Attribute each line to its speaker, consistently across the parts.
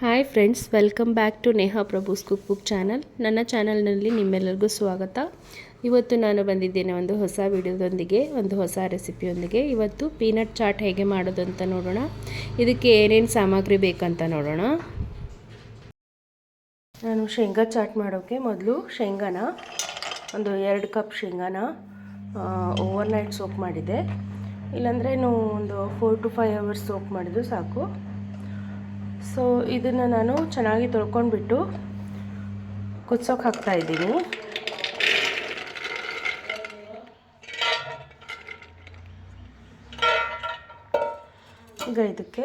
Speaker 1: Hi friends, welcome back to Neha Prabhu's cook book channel. ನನ್ನ ಚಾನಲ್ನಲ್ಲಿ ನಿಮ್ಮೆಲ್ಲರಿಗೂ ಸ್ವಾಗತ. ಇವತ್ತು ನಾನು ಬಂದಿದ್ದೇನೆ ಒಂದು ಹೊಸ ವಿಡಿಯೋದೊಂದಿಗೆ, ಒಂದು ಹೊಸ ರೆಸಿಪಿಯೊಂದಿಗೆ. ಇವತ್ತು ಪೀನಟ್ ಚಾಟ್ ಹೇಗೆ ಮಾಡೋದು ಅಂತ ನೋಡೋಣ. ಇದಕ್ಕೆ ಏನೇನು ಸಾಮಗ್ರಿ ಬೇಕಂತ ನೋಡೋಣ. ನಾನು ಶೇಂಗಾ ಚಾಟ್ ಮಾಡೋಕ್ಕೆ ಮೊದಲು ಶೇಂಗಾನ ಒಂದು 2 ಕಪ್ ಶೇಂಗಾನ ಓವರ್ನೈಟ್ ಸೋಕ್ ಮಾಡಿದೆ. ಇಲ್ಲಾಂದರೆ ಒಂದು 4 to 5 hours ಸೋಕ್ ಮಾಡಿದ್ರು ಸಾಕು. ಸೊ ಇದನ್ನು ನಾನು ಚೆನ್ನಾಗಿ ತೊಳ್ಕೊಂಡ್ಬಿಟ್ಟು ಕುದಿಸೋಕೆ ಹಾಕ್ತಾಯಿದ್ದೀನಿ. ಈಗ ಇದಕ್ಕೆ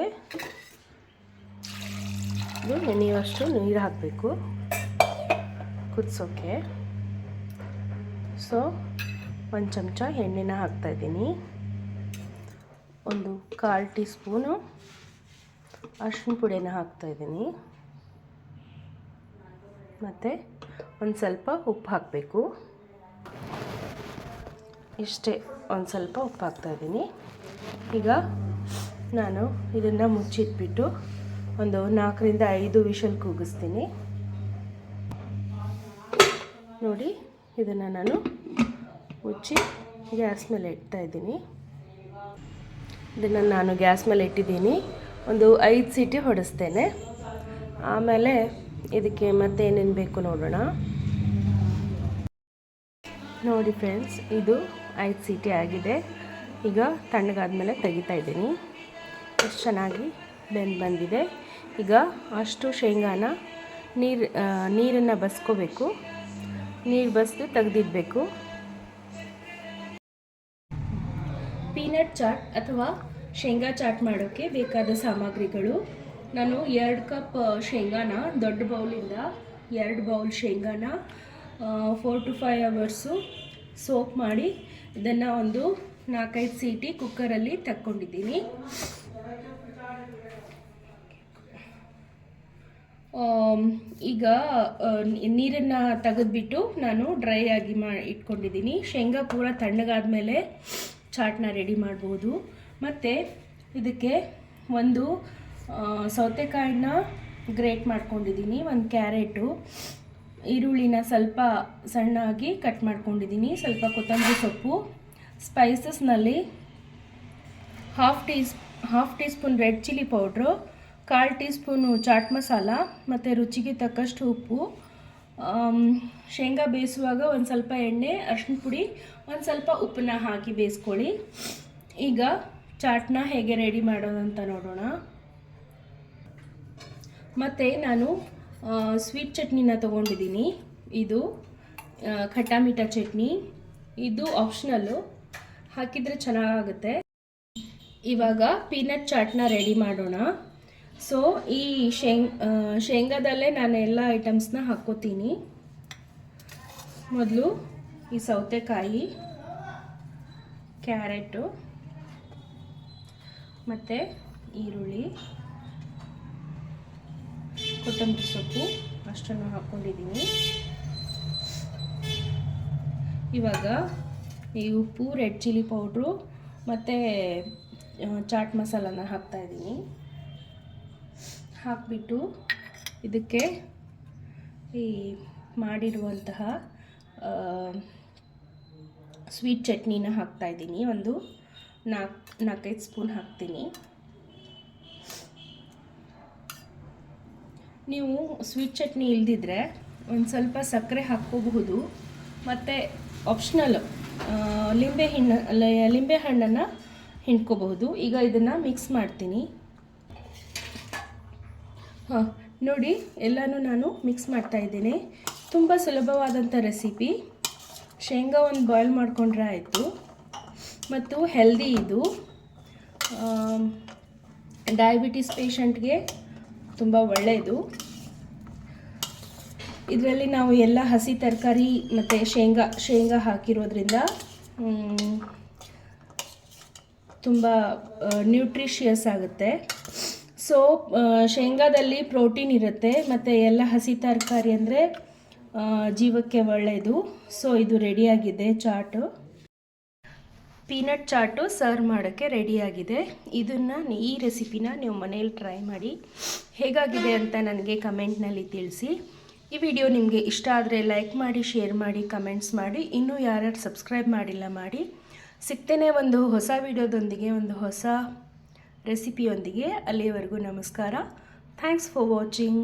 Speaker 1: ನೆನೆಯುವಷ್ಟು ನೀರು ಹಾಕಬೇಕು ಕುದಿಸೋಕ್ಕೆ. ಸೊ 1 ಚಮಚ ಎಣ್ಣೆನ ಹಾಕ್ತಾಯಿದ್ದೀನಿ. ಒಂದು 1/4 ಟೀ ಸ್ಪೂನು ಅರಿಶಿನ ಪುಡಿನ ಹಾಕ್ತಾಯಿದ್ದೀನಿ. ಮತ್ತು ಒಂದು ಸ್ವಲ್ಪ ಉಪ್ಪು ಹಾಕಬೇಕು. ಇಷ್ಟೇ, ಒಂದು ಸ್ವಲ್ಪ ಉಪ್ಪು ಹಾಕ್ತಾಯಿದ್ದೀನಿ. ಈಗ ನಾನು ಇದನ್ನು ಮುಚ್ಚಿಟ್ಬಿಟ್ಟು ಒಂದು 4 ರಿಂದ 5 ವಿಷಲ್ ಕೂಗಿಸ್ತೀನಿ. ನೋಡಿ, ಇದನ್ನು ನಾನು ಮುಚ್ಚಿ ಗ್ಯಾಸ್ ಮೇಲೆ ಇಡ್ತಾಯಿದ್ದೀನಿ. ಇದನ್ನು ನಾನು ಗ್ಯಾಸ್ ಮೇಲೆ ಇಟ್ಟಿದ್ದೀನಿ. ಒಂದು 5 ಸೀಟಿ ಹೊಡೆಸ್ತೇನೆ. ಆಮೇಲೆ ಇದಕ್ಕೆ ಮತ್ತೆ ಏನೇನು ಬೇಕು ನೋಡೋಣ. ನೋಡಿ ಫ್ರೆಂಡ್ಸ್, ಇದು 5 ಸೀಟಿ ಆಗಿದೆ. ಈಗ ತಣ್ಣಗಾದ್ಮೇಲೆ ತೆಗಿತಾ ಇದ್ದೀನಿ. ಎಷ್ಟು ಚೆನ್ನಾಗಿ ಬಂದಿದೆ. ಈಗ ಅಷ್ಟು ಶೇಂಗಾನ ನೀರನ್ನು ಬಸ್ಕೋಬೇಕು. ನೀರು ಬಸ್ದು ತೆಗೆದಿಡಬೇಕು. ಪೀನಟ್ ಚಾಟ್ ಅಥವಾ ಶೇಂಗಾ ಚಾಟ್ ಮಾಡೋಕ್ಕೆ ಬೇಕಾದ ಸಾಮಗ್ರಿಗಳು: ನಾನು 2 ಕಪ್ ಶೇಂಗಾನ ದೊಡ್ಡ ಬೌಲಿಂದ 2 ಬೌಲ್ ಶೇಂಗಾನ 4 to 5 hours ಸೋಕ್ ಮಾಡಿ ಇದನ್ನು ಒಂದು 4-5 ಸೀಟಿ ಕುಕ್ಕರಲ್ಲಿ ತಕ್ಕೊಂಡಿದ್ದೀನಿ. ಈಗ ನೀರನ್ನು ತೆಗೆದುಬಿಟ್ಟು ನಾನು ಡ್ರೈ ಆಗಿ ಇಟ್ಕೊಂಡಿದ್ದೀನಿ. ಶೇಂಗಾ ಪೂರ ತಣ್ಣಗಾದ್ಮೇಲೆ ಚಾಟ್ನ ರೆಡಿ ಮಾಡ್ಬೋದು. ಮತ್ತು ಇದಕ್ಕೆ ಒಂದು ಸೌತೆಕಾಯಿನ ಗ್ರೇಟ್ ಮಾಡ್ಕೊಂಡಿದ್ದೀನಿ, ಒಂದು ಕ್ಯಾರೆಟು, ಈರುಳ್ಳಿನ ಸ್ವಲ್ಪ ಸಣ್ಣಾಗಿ ಕಟ್ ಮಾಡ್ಕೊಂಡಿದ್ದೀನಿ, ಸ್ವಲ್ಪ ಕೊತ್ತಂಬರಿ ಸೊಪ್ಪು, ಸ್ಪೈಸಸ್ನಲ್ಲಿ half tea spoon red chilli powder, 1/4 tea spoon chaat masala, ಮತ್ತು ರುಚಿಗೆ ತಕ್ಕಷ್ಟು ಉಪ್ಪು. ಶೇಂಗಾ ಬೇಯಿಸುವಾಗ ಒಂದು ಸ್ವಲ್ಪ ಎಣ್ಣೆ, ಅರಿಶಿನ ಪುಡಿ, ಒಂದು ಸ್ವಲ್ಪ ಉಪ್ಪನ್ನ ಹಾಕಿ ಬೇಯಿಸ್ಕೊಳ್ಳಿ. ಈಗ ಚಾಟ್ನ ಹೇಗೆ ರೆಡಿ ಮಾಡೋದಂತ ನೋಡೋಣ. ಮತ್ತು ನಾನು ಸ್ವೀಟ್ ಚಟ್ನಿನ ತೊಗೊಂಡಿದ್ದೀನಿ. ಇದು ಖಟ್ಟಾ ಮೀಠಾ ಚಟ್ನಿ. ಇದು ಆಪ್ಷನಲ್ಲು, ಹಾಕಿದರೆ ಚೆನ್ನಾಗಾಗುತ್ತೆ. ಇವಾಗ ಪೀನಟ್ ಚಾಟ್ನ ರೆಡಿ ಮಾಡೋಣ. ಸೊ ಈ ಶೇಂಗಾದಲ್ಲೇ ನಾನು ಎಲ್ಲ ಐಟಮ್ಸ್ನ ಹಾಕ್ಕೋತೀನಿ. ಮೊದಲು ಈ ಸೌತೆಕಾಯಿ, ಕ್ಯಾರೆಟು, ಮತ್ತು ಈರುಳ್ಳಿ, ಕೊತ್ತಂಬರಿ ಸೊಪ್ಪು ಅಷ್ಟನ್ನು ಹಾಕ್ಕೊಂಡಿದ್ದೀನಿ. ಇವಾಗ ಈ ಉಪ್ಪು, ರೆಡ್ ಚಿಲ್ಲಿ ಪೌಡ್ರು ಮತ್ತು ಚಾಟ್ ಮಸಾಲಾನ ಹಾಕ್ತಾಯಿದ್ದೀನಿ. ಹಾಕಿಬಿಟ್ಟು ಇದಕ್ಕೆ ಈ ಮಾಡಿರುವಂತಹ ಸ್ವೀಟ್ ಚಟ್ನಿನ ಹಾಕ್ತಾಯಿದ್ದೀನಿ. ಒಂದು 4-5 ಸ್ಪೂನ್ ಹಾಕ್ತೀನಿ. ನೀವು ಸ್ವೀಟ್ ಚಟ್ನಿ ಇಲ್ದಿದ್ರೆ ಒಂದು ಸ್ವಲ್ಪ ಸಕ್ಕರೆ ಹಾಕ್ಕೋಬಹುದು. ಮತ್ತು ಆಪ್ಷನಲ್ ಲಿಂಬೆ ಹಣ್ಣನ್ನು ಹಿಂಡ್ಕೋಬಹುದು. ಈಗ ಇದನ್ನು ಮಿಕ್ಸ್ ಮಾಡ್ತೀನಿ. ನೋಡಿ, ಎಲ್ಲನೂ ನಾನು ಮಿಕ್ಸ್ ಮಾಡ್ತಾಯಿದ್ದೀನಿ. ತುಂಬ ಸುಲಭವಾದಂಥ ರೆಸಿಪಿ. ಶೇಂಗಾ ಒಂದು ಬಾಯ್ಲ್ ಮಾಡಿಕೊಂಡ್ರೆ ಆಯಿತು. ಮತ್ತು ಹೆಲ್ದಿ ಇದು. ಡಯಾಬಿಟಿಸ್ ಪೇಷಂಟ್ಗೆ ತುಂಬ ಒಳ್ಳೆಯದು. ಇದರಲ್ಲಿ ನಾವು ಎಲ್ಲ ಹಸಿ ತರಕಾರಿ ಮತ್ತು ಶೇಂಗಾ ಹಾಕಿರೋದ್ರಿಂದ ತುಂಬ ನ್ಯೂಟ್ರಿಷಿಯಸ್ ಆಗುತ್ತೆ. ಸೊ ಶೇಂಗಾದಲ್ಲಿ ಪ್ರೋಟೀನ್ ಇರುತ್ತೆ, ಮತ್ತು ಎಲ್ಲ ಹಸಿ ತರಕಾರಿ ಅಂದರೆ ಜೀವಕ್ಕೆ ಒಳ್ಳೆಯದು. ಸೊ ಇದು ರೆಡಿಯಾಗಿದೆ ಚಾಟು. ಪೀನಟ್ ಚಾಟು ಸರ್ವ್ ಮಾಡೋಕ್ಕೆ ರೆಡಿಯಾಗಿದೆ. ಈ ರೆಸಿಪಿನ ನೀವು ಮನೇಲಿ ಟ್ರೈ ಮಾಡಿ ಹೇಗಾಗಿದೆ ಅಂತ ನನಗೆ ಕಮೆಂಟ್ನಲ್ಲಿ ತಿಳಿಸಿ. ಈ ವಿಡಿಯೋ ನಿಮಗೆ ಇಷ್ಟ ಆದರೆ ಲೈಕ್ ಮಾಡಿ, ಶೇರ್ ಮಾಡಿ, ಕಮೆಂಟ್ಸ್ ಮಾಡಿ. ಇನ್ನೂ ಯಾರ್ಯಾರು ಸಬ್ಸ್ಕ್ರೈಬ್ ಮಾಡಿಲ್ಲ ಮಾಡಿ. ಸಿಗ್ತೇನೆ ಒಂದು ಹೊಸ ವಿಡಿಯೋದೊಂದಿಗೆ, ಒಂದು ಹೊಸ ರೆಸಿಪಿಯೊಂದಿಗೆ. ಅಲ್ಲಿವರೆಗೂ ನಮಸ್ಕಾರ. Thanks for watching.